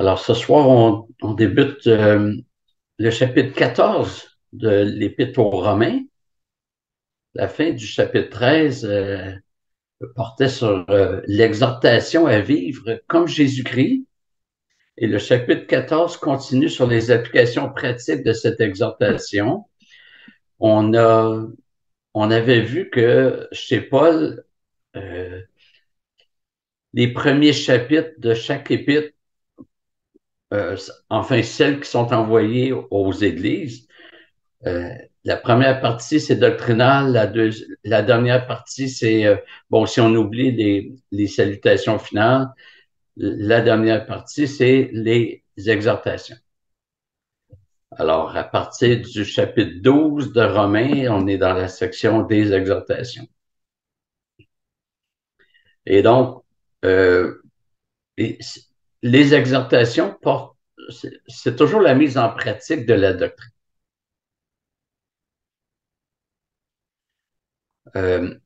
Alors, ce soir, on débute le chapitre 14 de l'Épître aux Romains. La fin du chapitre 13 portait sur l'exhortation à vivre comme Jésus-Christ. Et le chapitre 14 continue sur les applications pratiques de cette exhortation. On a, on avait vu que chez Paul, euh, les premiers chapitres de chaque épître, enfin celles qui sont envoyées aux églises, Euh, la première partie, c'est doctrinal. La dernière partie, c'est, bon, si on oublie les salutations finales, la dernière partie, c'est les exhortations. Alors, à partir du chapitre 12 de Romains, on est dans la section des exhortations. Et donc, euh, et les exhortations portent, c'est toujours la mise en pratique de la doctrine. Euh,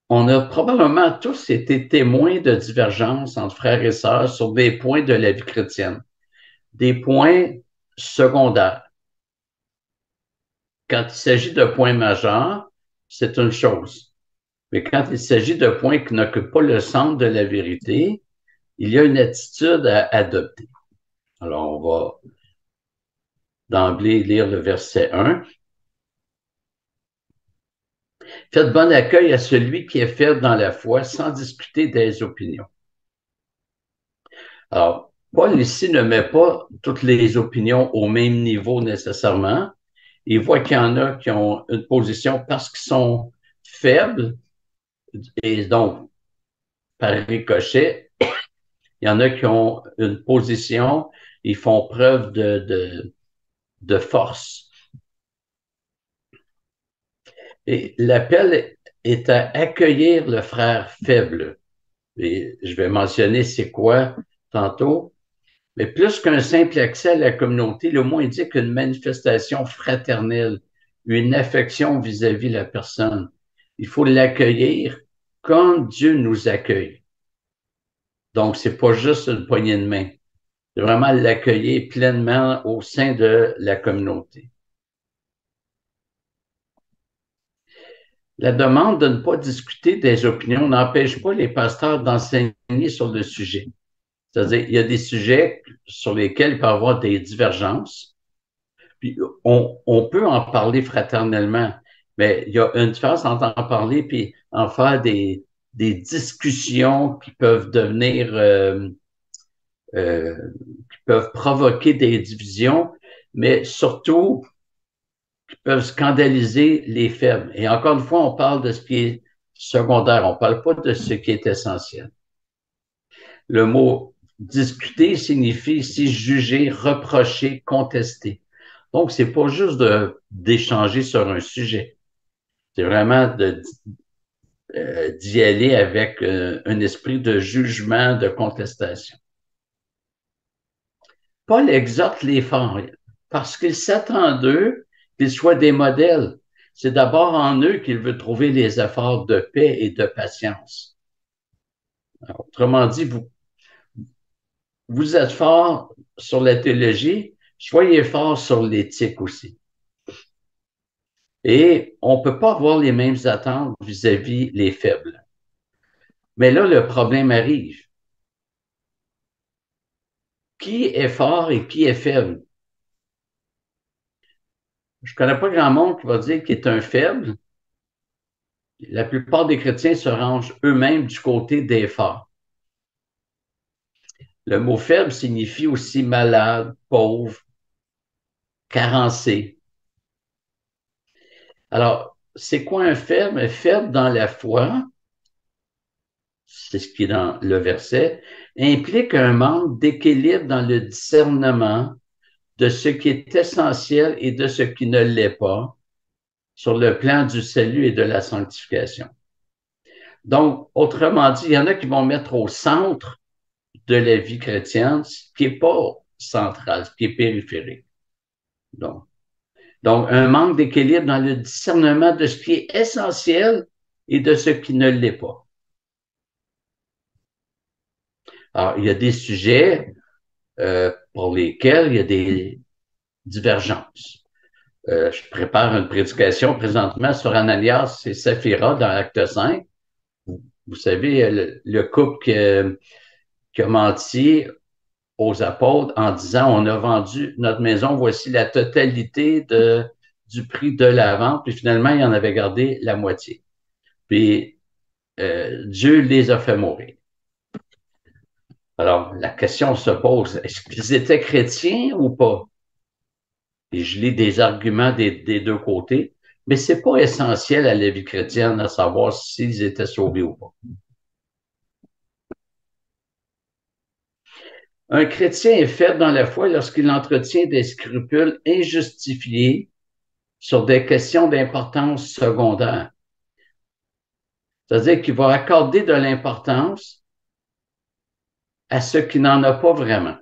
On a probablement tous été témoins de divergences entre frères et sœurs sur des points de la vie chrétienne, des points secondaires. Quand il s'agit de points majeurs, c'est une chose. Mais quand il s'agit de points qui n'occupent pas le centre de la vérité, il y a une attitude à adopter. Alors, on va d'emblée lire le verset 1. Faites bon accueil à celui qui est faible dans la foi sans discuter des opinions. Alors, Paul ici ne met pas toutes les opinions au même niveau nécessairement. Il voit qu'il y en a qui ont une position parce qu'ils sont faibles et donc, par ricochet, il y en a qui ont une position, ils font preuve de force. Et l'appel est à accueillir le frère faible. Et je vais mentionner c'est quoi tantôt. Mais plus qu'un simple accès à la communauté, le mot indique une manifestation fraternelle, une affection vis-à-vis de la personne. Il faut l'accueillir comme Dieu nous accueille. Donc, c'est pas juste une poignée de main. C'est vraiment l'accueillir pleinement au sein de la communauté. La demande de ne pas discuter des opinions n'empêche pas les pasteurs d'enseigner sur le sujet. C'est-à-dire, il y a des sujets sur lesquels il peut y avoir des divergences. Puis on peut en parler fraternellement, mais il y a une différence entre en parler puis en faire des discussions qui peuvent devenir, qui peuvent provoquer des divisions, mais surtout qui peuvent scandaliser les faibles. Et encore une fois, on parle de ce qui est secondaire, on ne parle pas de ce qui est essentiel. Le mot discuter signifie ici juger, reprocher, contester. Donc, c'est pas juste d'échanger sur un sujet. C'est vraiment d'y aller avec un esprit de jugement, de contestation. Paul exhorte les femmes parce qu'il s'attend d'eux qu'ils soient des modèles. C'est d'abord en eux qu'il veut trouver les efforts de paix et de patience. Alors, autrement dit, vous êtes fort sur la théologie, soyez fort sur l'éthique aussi. Et on ne peut pas avoir les mêmes attentes vis-à-vis les faibles. Mais là, le problème arrive. Qui est fort et qui est faible? Je ne connais pas grand monde qui va dire qu'il est un faible. La plupart des chrétiens se rangent eux-mêmes du côté des forts. Le mot faible signifie aussi malade, pauvre, carencé. Alors, c'est quoi un faible? Un faible dans la foi, c'est ce qui est dans le verset, implique un manque d'équilibre dans le discernement de ce qui est essentiel et de ce qui ne l'est pas sur le plan du salut et de la sanctification. Donc, autrement dit, il y en a qui vont mettre au centre de la vie chrétienne ce qui n'est pas central, ce qui est périphérique. Donc, un manque d'équilibre dans le discernement de ce qui est essentiel et de ce qui ne l'est pas. Alors, il y a des sujets pour lesquels il y a des divergences. Je prépare une prédication présentement sur Ananias et Saphira dans l'acte 5. Vous savez, le couple qui a menti aux apôtres en disant, on a vendu notre maison, voici la totalité du prix de la vente, puis finalement, il en avait gardé la moitié. Puis Dieu les a fait mourir. Alors, la question se pose, est-ce qu'ils étaient chrétiens ou pas? Et je lis des arguments des deux côtés, mais c'est pas essentiel à la vie chrétienne à savoir s'ils étaient sauvés ou pas. Un chrétien est faible dans la foi lorsqu'il entretient des scrupules injustifiés sur des questions d'importance secondaire. C'est-à-dire qu'il va accorder de l'importance à ce qui n'en a pas vraiment.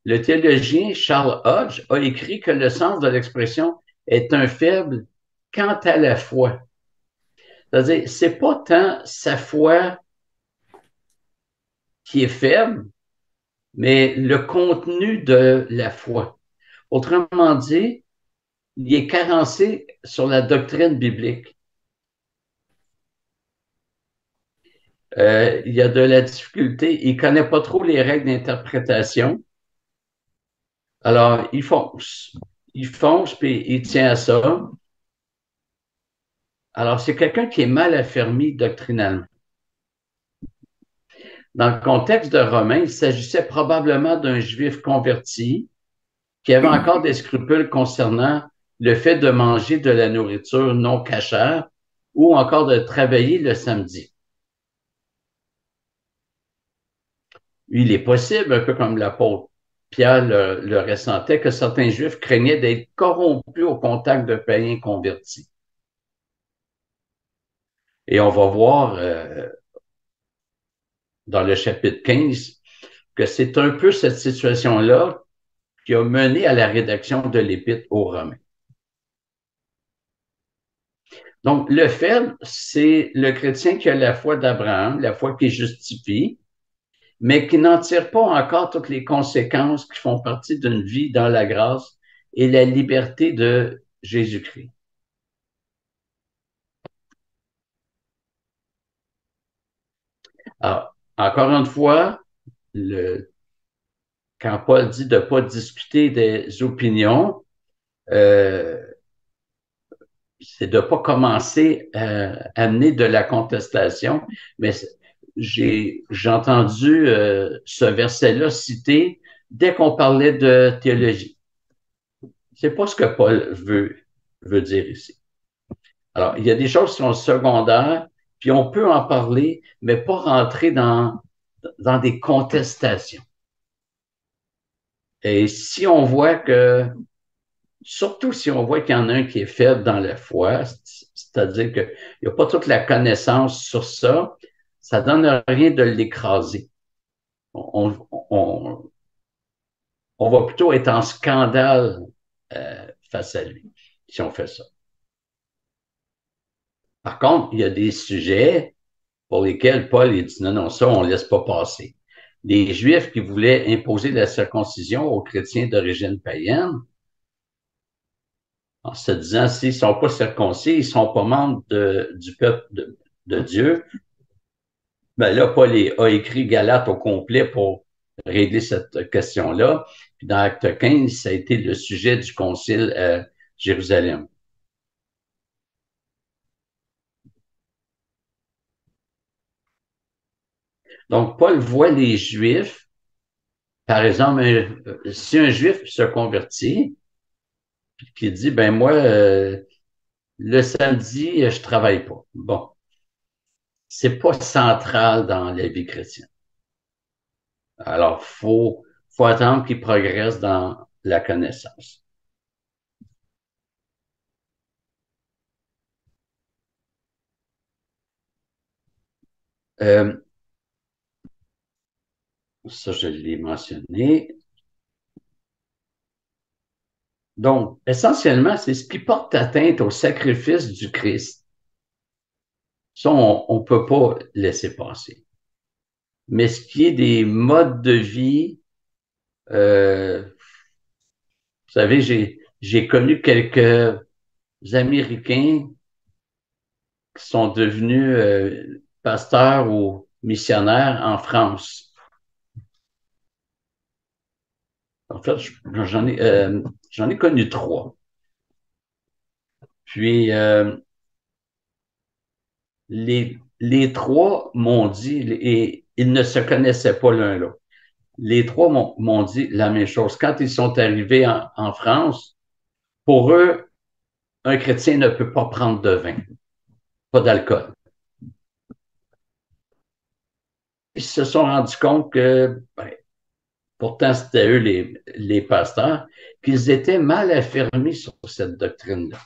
Le théologien Charles Hodge a écrit que le sens de l'expression est un faible quant à la foi. C'est-à-dire, c'est pas tant sa foi qui est faible, mais le contenu de la foi. Autrement dit, il est carencé sur la doctrine biblique. Il y a de la difficulté, il connaît pas trop les règles d'interprétation. Alors, il fonce, puis il tient à ça. Alors, c'est quelqu'un qui est mal affermi doctrinalement. Dans le contexte de Romain, il s'agissait probablement d'un juif converti qui avait encore des scrupules concernant le fait de manger de la nourriture non cachère ou encore de travailler le samedi. Il est possible, un peu comme l'apôtre Pierre le ressentait, que certains juifs craignaient d'être corrompus au contact de païens convertis. Et on va voir dans le chapitre 15 que c'est un peu cette situation-là qui a mené à la rédaction de l'Épître aux Romains. Donc, le faible, c'est le chrétien qui a la foi d'Abraham, la foi qui justifie, mais qui n'en tire pas encore toutes les conséquences qui font partie d'une vie dans la grâce et la liberté de Jésus-Christ. Alors, encore une fois, quand Paul dit de ne pas discuter des opinions, c'est de ne pas commencer à amener de la contestation, mais j'ai entendu ce verset-là cité dès qu'on parlait de théologie. C'est pas ce que Paul veut dire ici. Alors, il y a des choses qui sont secondaires, puis on peut en parler, mais pas rentrer dans des contestations. Et si on voit que, surtout si on voit qu'il y en a un qui est faible dans la foi, c'est-à-dire qu'il n'y a pas toute la connaissance sur ça, ça ne donne rien de l'écraser. On va plutôt être en scandale face à lui si on fait ça. Par contre, il y a des sujets pour lesquels Paul il dit non, non, ça, on ne laisse pas passer. Les Juifs qui voulaient imposer la circoncision aux chrétiens d'origine païenne, en se disant s'ils ne sont pas circoncis, ils ne sont pas membres du peuple de Dieu. Ben là, Paul a écrit Galates au complet pour régler cette question-là. Puis dans Acte 15, ça a été le sujet du concile à Jérusalem. Donc, Paul voit les Juifs, par exemple, si un Juif se convertit, qui dit, ben moi, le samedi, je travaille pas. Bon, c'est pas central dans la vie chrétienne. Alors, faut attendre qu'il progresse dans la connaissance. Euh, Ça, je l'ai mentionné. Donc, essentiellement, c'est ce qui porte atteinte au sacrifice du Christ. Ça, on ne peut pas laisser passer. Mais ce qui est des modes de vie, vous savez, j'ai connu quelques Américains qui sont devenus pasteurs ou missionnaires en France. En fait, j'en ai connu trois. Puis, les trois m'ont dit, et ils ne se connaissaient pas l'un l'autre. Les trois m'ont dit la même chose. Quand ils sont arrivés en France, pour eux, un chrétien ne peut pas prendre de vin, pas d'alcool. Ils se sont rendus compte que, ben, pourtant c'était eux les pasteurs, qu'ils étaient mal affermis sur cette doctrine-là.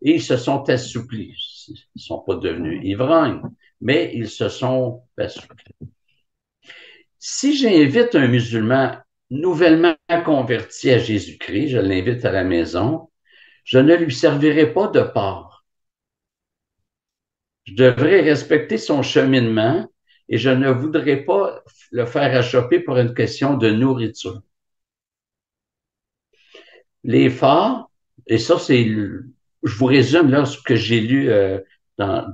Et ils se sont assouplis. Ils ne sont pas devenus ivrognes, mais ils se sont assouplis. Si j'invite un musulman nouvellement converti à Jésus-Christ, je l'invite à la maison, je ne lui servirai pas de porc. Je devrais respecter son cheminement et je ne voudrais pas le faire achoper pour une question de nourriture. Les phares, et ça, je vous résume là ce que j'ai lu dans,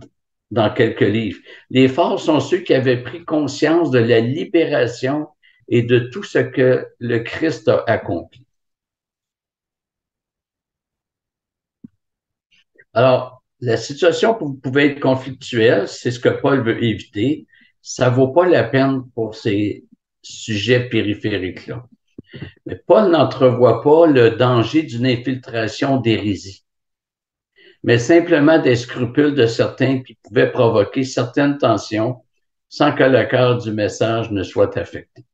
dans quelques livres. Les phares sont ceux qui avaient pris conscience de la libération et de tout ce que le Christ a accompli. Alors, la situation pouvait être conflictuelle, c'est ce que Paul veut éviter. Ça vaut pas la peine pour ces sujets périphériques-là. Mais Paul n'entrevoit pas le danger d'une infiltration d'hérésie, mais simplement des scrupules de certains qui pouvaient provoquer certaines tensions sans que le cœur du message ne soit affecté.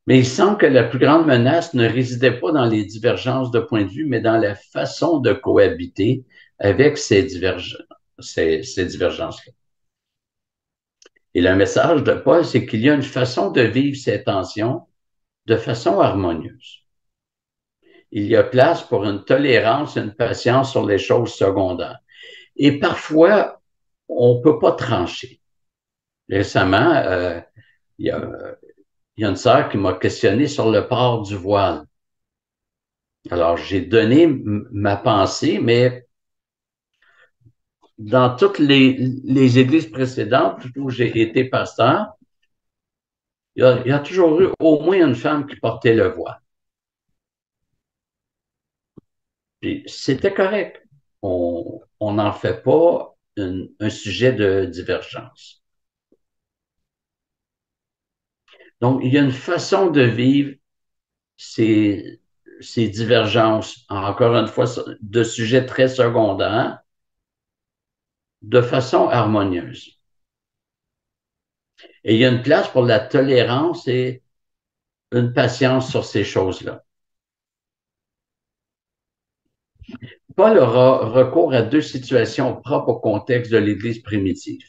Mais il semble que la plus grande menace ne résidait pas dans les divergences de point de vue, mais dans la façon de cohabiter avec ces divergences-là. Et le message de Paul, c'est qu'il y a une façon de vivre ces tensions de façon harmonieuse. Il y a place pour une tolérance, une patience sur les choses secondaires. Et parfois, on ne peut pas trancher. Récemment, il y a, il y a une sœur qui m'a questionné sur le port du voile. Alors, j'ai donné ma pensée, mais dans toutes les églises précédentes où j'ai été pasteur, il y a toujours eu au moins une femme qui portait le voile. Puis c'était correct. On n'en fait pas un sujet de divergence. Donc, il y a une façon de vivre ces, ces divergences, encore une fois, de sujets très secondaires, de façon harmonieuse. Et il y a une place pour la tolérance et une patience sur ces choses-là. Paul aura recours à deux situations propres au contexte de l'Église primitive,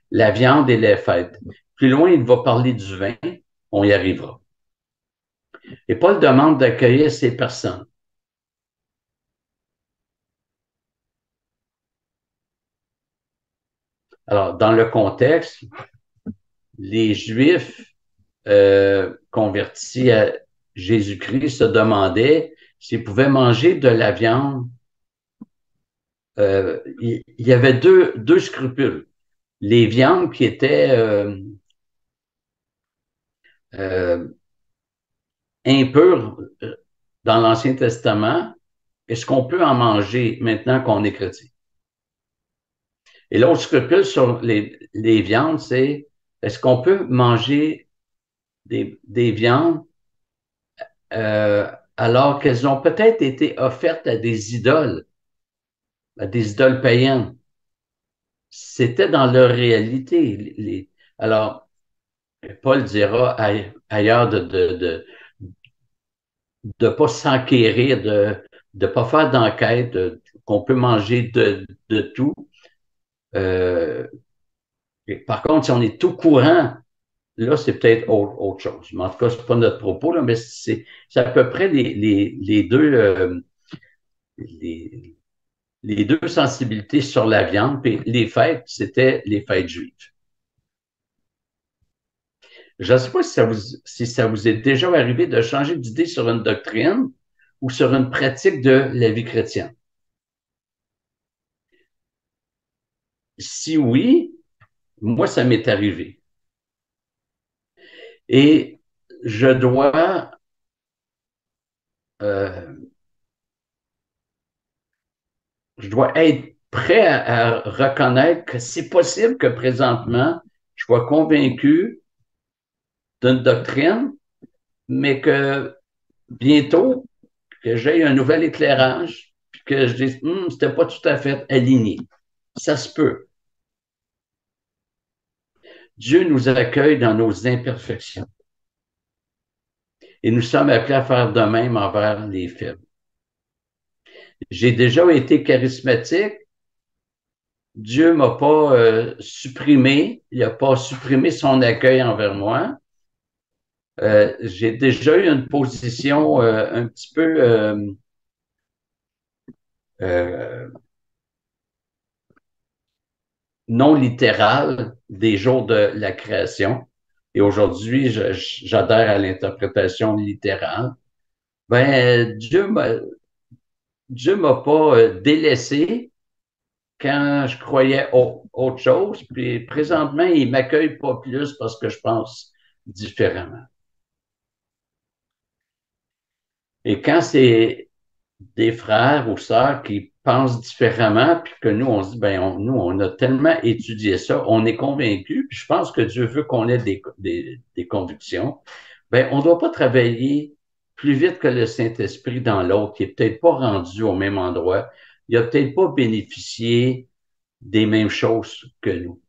la viande et les fêtes. Plus loin, il va parler du vin, on y arrivera. Et Paul demande d'accueillir ces personnes. Alors, dans le contexte, les Juifs convertis à Jésus-Christ se demandaient s'ils pouvaient manger de la viande. Il y avait deux scrupules. Les viandes qui étaient euh, impures dans l'Ancien Testament, est-ce qu'on peut en manger maintenant qu'on est chrétien? Et l'autre scrupule sur les viandes, c'est est-ce qu'on peut manger des viandes alors qu'elles ont peut-être été offertes à des idoles païennes? C'était dans leur réalité. Alors, Paul dira ailleurs de pas s'enquérir, de pas faire d'enquête, qu'on peut manger de tout. Euh, Par contre, si on est tout courant, là, c'est peut-être autre chose. Mais en tout cas, c'est pas notre propos, là, mais c'est à peu près les deux, les, les deux sensibilités sur la viande, puis les fêtes, c'était les fêtes juives. Je ne sais pas si ça vous est déjà arrivé de changer d'idée sur une doctrine ou sur une pratique de la vie chrétienne. Si oui, moi, ça m'est arrivé. Et je dois euh, je dois être prêt à reconnaître que c'est possible que présentement, je sois convaincu d'une doctrine, mais que bientôt, que j'aie un nouvel éclairage, puis que je dise, c'était pas tout à fait aligné. Ça se peut. Dieu nous accueille dans nos imperfections. Et nous sommes appelés à faire de même envers les faibles. J'ai déjà été charismatique. Dieu m'a pas supprimé. Il n'a pas supprimé son accueil envers moi. J'ai déjà eu une position un petit peu euh, non littérale des jours de la création. Et aujourd'hui, j'adhère à l'interprétation littérale. Ben, Dieu m'a pas délaissé quand je croyais autre chose. Puis présentement, il m'accueille pas plus parce que je pense différemment. Et quand c'est des frères ou sœurs qui pensent différemment, puis que nous, on se dit, nous, on a tellement étudié ça, on est convaincus, puis je pense que Dieu veut qu'on ait des convictions, on ne doit pas travailler plus vite que le Saint-Esprit dans l'autre, qui est peut-être pas rendu au même endroit, il a peut-être pas bénéficié des mêmes choses que nous.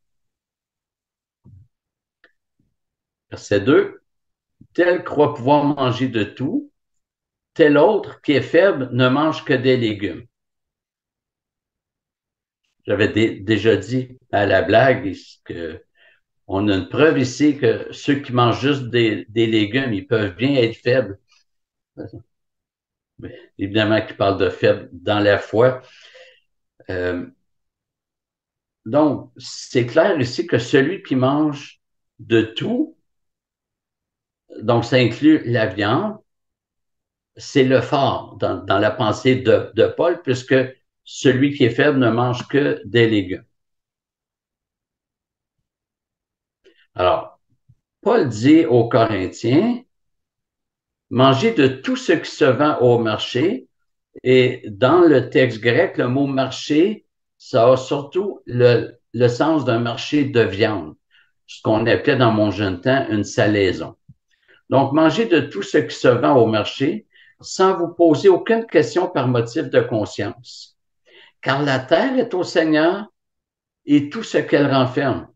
Verset 2, tel croit pouvoir manger de tout, tel autre qui est faible ne mange que des légumes. J'avais déjà dit à la blague que on a une preuve ici que ceux qui mangent juste des légumes, ils peuvent bien être faibles. Mais évidemment, qui parle de faibles dans la foi. Euh, donc, c'est clair ici que celui qui mange de tout, donc ça inclut la viande, c'est le fort dans la pensée de Paul, puisque celui qui est faible ne mange que des légumes. Alors, Paul dit aux Corinthiens, mangez de tout ce qui se vend au marché. Et dans le texte grec, le mot marché, ça a surtout le sens d'un marché de viande, ce qu'on appelait dans mon jeune temps une salaison. Donc, mangez de tout ce qui se vend au marché sans vous poser aucune question par motif de conscience. Car la terre est au Seigneur et tout ce qu'elle renferme.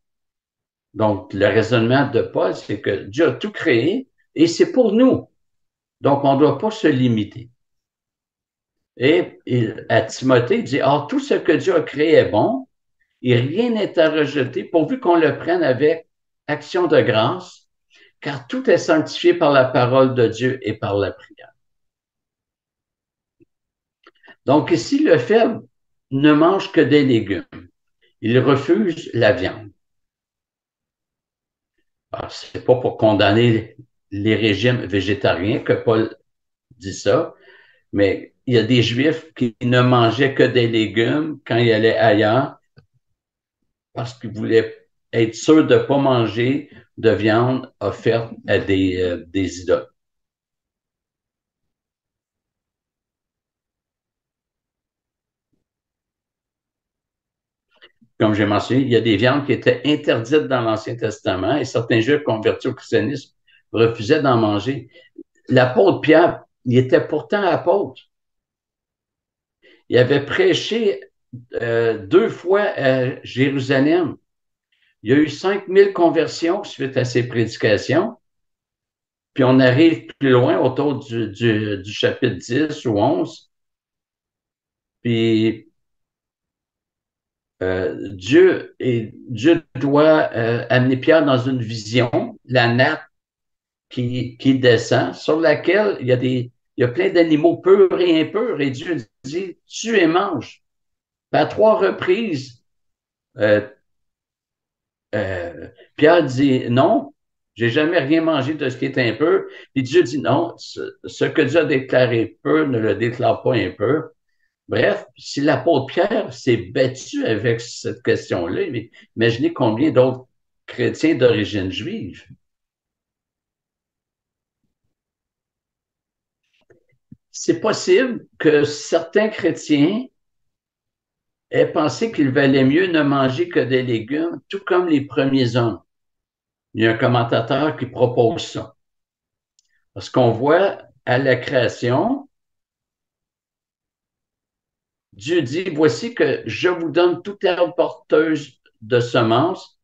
Donc, le raisonnement de Paul, c'est que Dieu a tout créé et c'est pour nous. Donc, on ne doit pas se limiter. Et à Timothée, il dit, or, tout ce que Dieu a créé est bon et rien n'est à rejeter pourvu qu'on le prenne avec action de grâce, car tout est sanctifié par la parole de Dieu et par la prière. Donc ici, le faible ne mange que des légumes. Il refuse la viande. Alors, c'est pas pour condamner les régimes végétariens que Paul dit ça, mais il y a des Juifs qui ne mangeaient que des légumes quand ils allaient ailleurs parce qu'ils voulaient être sûrs de ne pas manger de viande offerte à des idoles. Comme j'ai mentionné, il y a des viandes qui étaient interdites dans l'Ancien Testament et certains Juifs convertis au christianisme refusaient d'en manger. L'apôtre Pierre, il était pourtant apôtre. Il avait prêché 2 fois à Jérusalem. Il y a eu 5000 conversions suite à ses prédications. Puis on arrive plus loin, autour du chapitre 10 ou 11. Puis Dieu doit amener Pierre dans une vision, la nappe qui descend, sur laquelle il y a plein d'animaux purs et impurs. Et Dieu dit, tue et mange. Puis à 3 reprises, euh, Pierre dit non, j'ai jamais rien mangé de ce qui est impur. Puis Dieu dit non, ce que Dieu a déclaré peu ne le déclare pas impur. Bref, si l'apôtre Pierre s'est battu avec cette question-là, mais imaginez combien d'autres chrétiens d'origine juive. C'est possible que certains chrétiens aient pensé qu'il valait mieux ne manger que des légumes, tout comme les premiers hommes. Il y a un commentateur qui propose ça. Parce qu'on voit à la création, Dieu dit, voici que je vous donne toute herbe porteuse de semences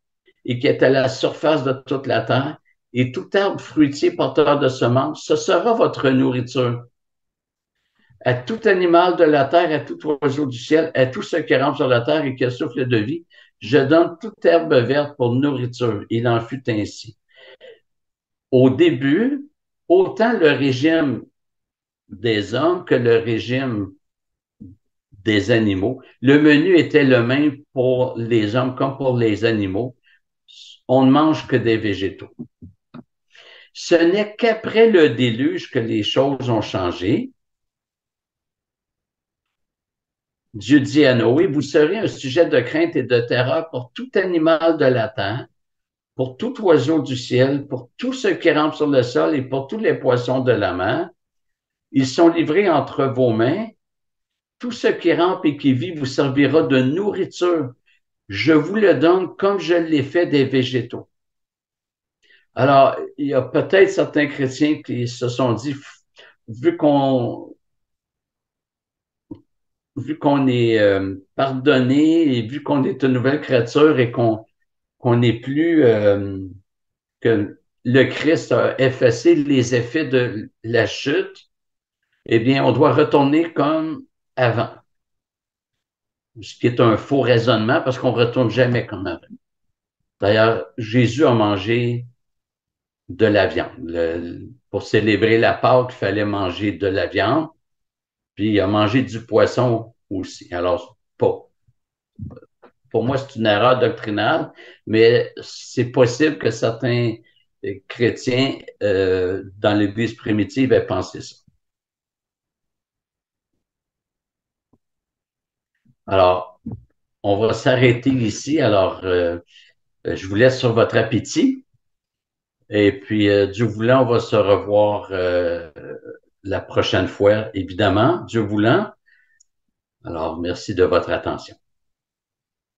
et qui est à la surface de toute la terre, et tout arbre fruitier porteur de semences, ce sera votre nourriture. À tout animal de la terre, à tout oiseau du ciel, à tout ce qui rampe sur la terre et qui a souffle de vie, je donne toute herbe verte pour nourriture. Il en fut ainsi. Au début, autant le régime des hommes que le régime des animaux, le menu était le même pour les hommes comme pour les animaux. On ne mange que des végétaux. Ce n'est qu'après le déluge que les choses ont changé. Dieu dit à Noé, vous serez un sujet de crainte et de terreur pour tout animal de la terre, pour tout oiseau du ciel, pour tout ce qui rampe sur le sol et pour tous les poissons de la mer. Ils sont livrés entre vos mains. Tout ce qui rampe et qui vit vous servira de nourriture. Je vous le donne comme je l'ai fait des végétaux. Alors, il y a peut-être certains chrétiens qui se sont dit, vu qu'on vu qu'on est pardonné et vu qu'on est une nouvelle créature et qu'on n'est plus que le Christ a effacé les effets de la chute, eh bien, on doit retourner comme avant. Ce qui est un faux raisonnement parce qu'on ne retourne jamais comme avant. D'ailleurs, Jésus a mangé de la viande. Pour célébrer la Pâque, il fallait manger de la viande, puis il a mangé du poisson aussi. Alors, pas. Pour moi, c'est une erreur doctrinale, mais c'est possible que certains chrétiens dans l'Église primitive aient pensé ça. Alors, on va s'arrêter ici. Alors, je vous laisse sur votre appétit. Et puis, Dieu voulant, on va se revoir la prochaine fois, évidemment, Dieu voulant. Alors, merci de votre attention.